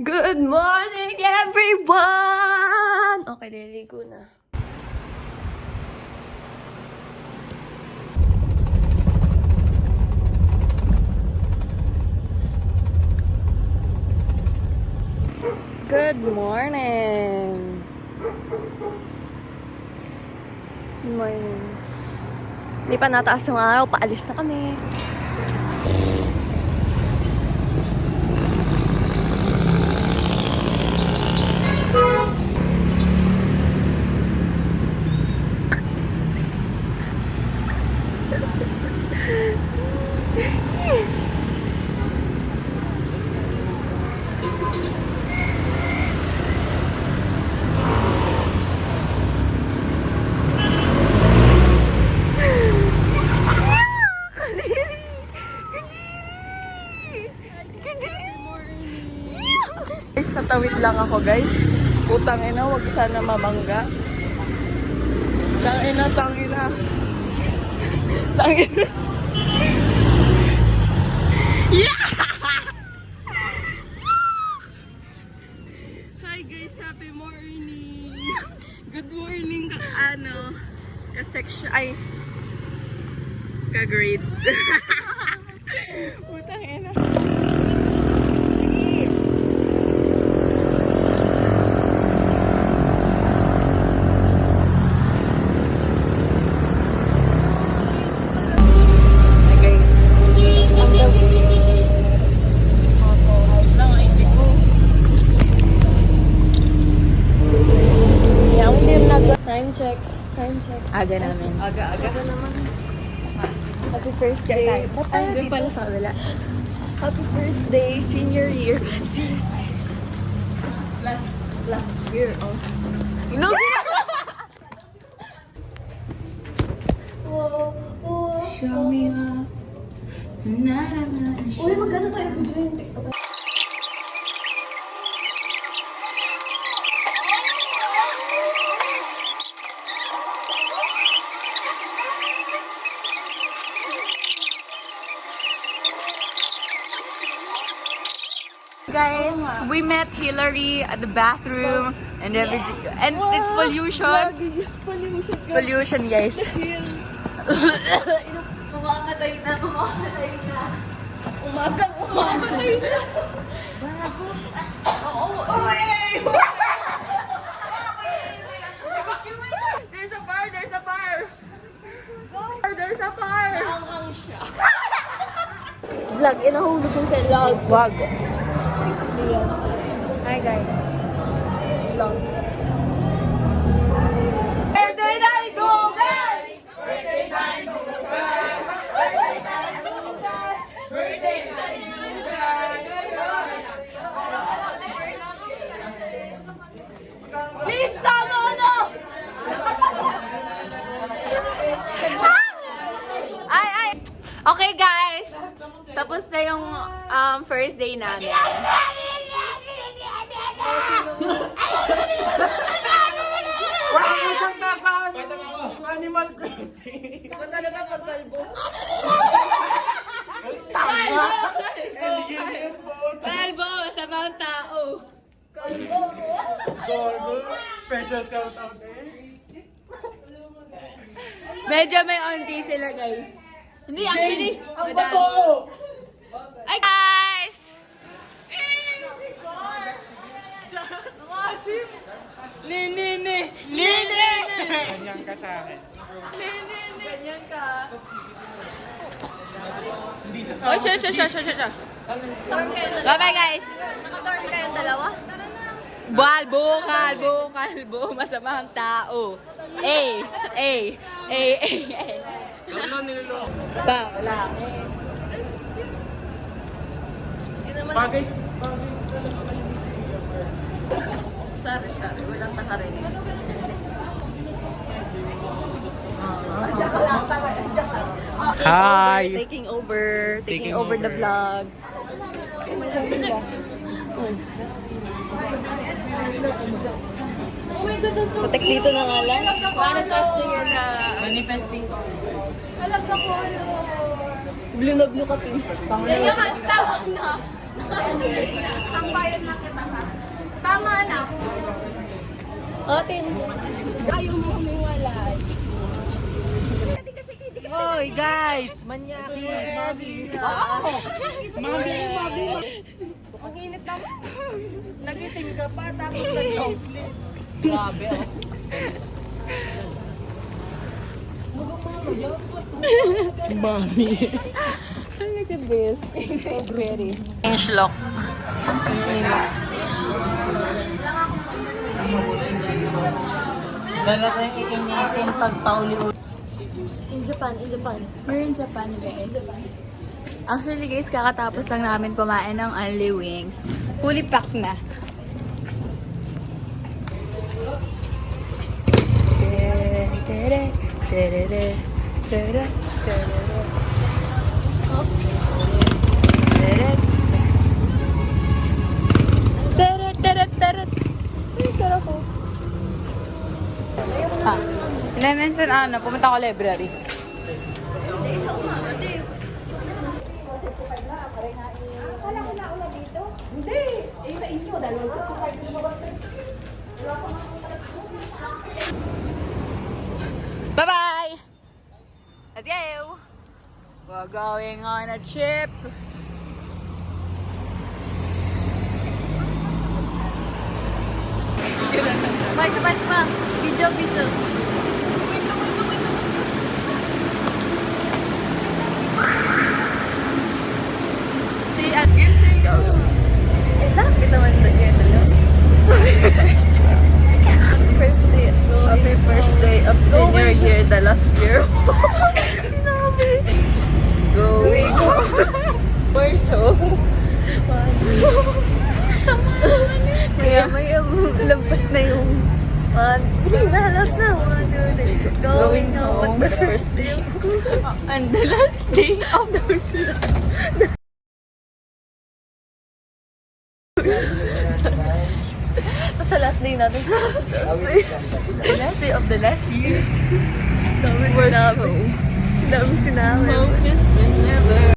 Good morning, everyone! Okay, liligo na. Good morning! Good morning. Hindi pa nataas yung araw, paalis na kami. Tatawid lang ako, guys. Putang ina, wag sana mabangga. Tangina. Tangina. Yeah! Hi guys, happy morning. Good morning ka-section, ka-grade. Putang ina. Time check. Aga namin. Aga naman. Happy first day. Ba't tayo Doon dito? pala sa kabila. Happy first day, senior year. Last year. Oh. Look! Show me up. Tonight I'm gonna show. Uy, magkano tayo video yung TikTok? Guys, we met Hillary at the bathroom and everything. And it's pollution. Pollution, guys. Umamatay na. Umamatay na. There's a fire! There's a fire! Hanghang siya. Vlog, inahulog yung sa vlog. Wag. Hi guys. Vlog. Birthday night, go guys! Birthday night, go guys! Birthday night, go guys! Birthday night, go guys! Please, tama na! Ay! Okay guys, tapos na yung first day namin. Wala ka dyan nasa Animal Crossing. Kung talaga pagkalbo. Tama! Kalbo, sa mga tao. Gorgo, special shout out Medyo may auntie sila guys. Hindi, actually. Ang bato! Ay guys! Nini! Ganyan ka sa akin. Ganyan ka. Hindi sa Oh, siya. Dorm kayong dalawa? Bye-bye guys! Naka-dorm kayong dalawa? Kalbo. Masama ang tao. Eh. Carlo, niloloko. Wala. Bagay. Sorry. Walang nakarinig. Hi! Taking over the vlog. Patek dito na nga lang. Manifesting yan na. Manifesting. Blunog ka pin. Yan yung tawag na. Tama na. Atin. Ayaw mo humiwalay. Hoy guys! Manyaki! Ang init naman. Nagitim ka pa tapos nag-long sleeve. Grabe oh. Mami. Look at this. So pretty. Change lock. Talaga yung iinitin pag pauli-uli. In Japan. We're in Japan, guys. Actually, guys, kakatapos lang namin kumain ng Only Wings. Fully packed na. Ay, sarap po. Lemons and ano, pumunta ako library. Bye-bye! Let's go! We're going on a trip. Pa. Video. Si Agin sa'yo. Eh, lapit naman sa kanya. Happy first day of senior year, the last year. Sinabi. Going home. Where's home? Kaya may lampas na yung nalas na. Going home. The first day of school. And the last day of the Tapos sa last day natin. The last day of the last year. Dami sinabi. Home is whenever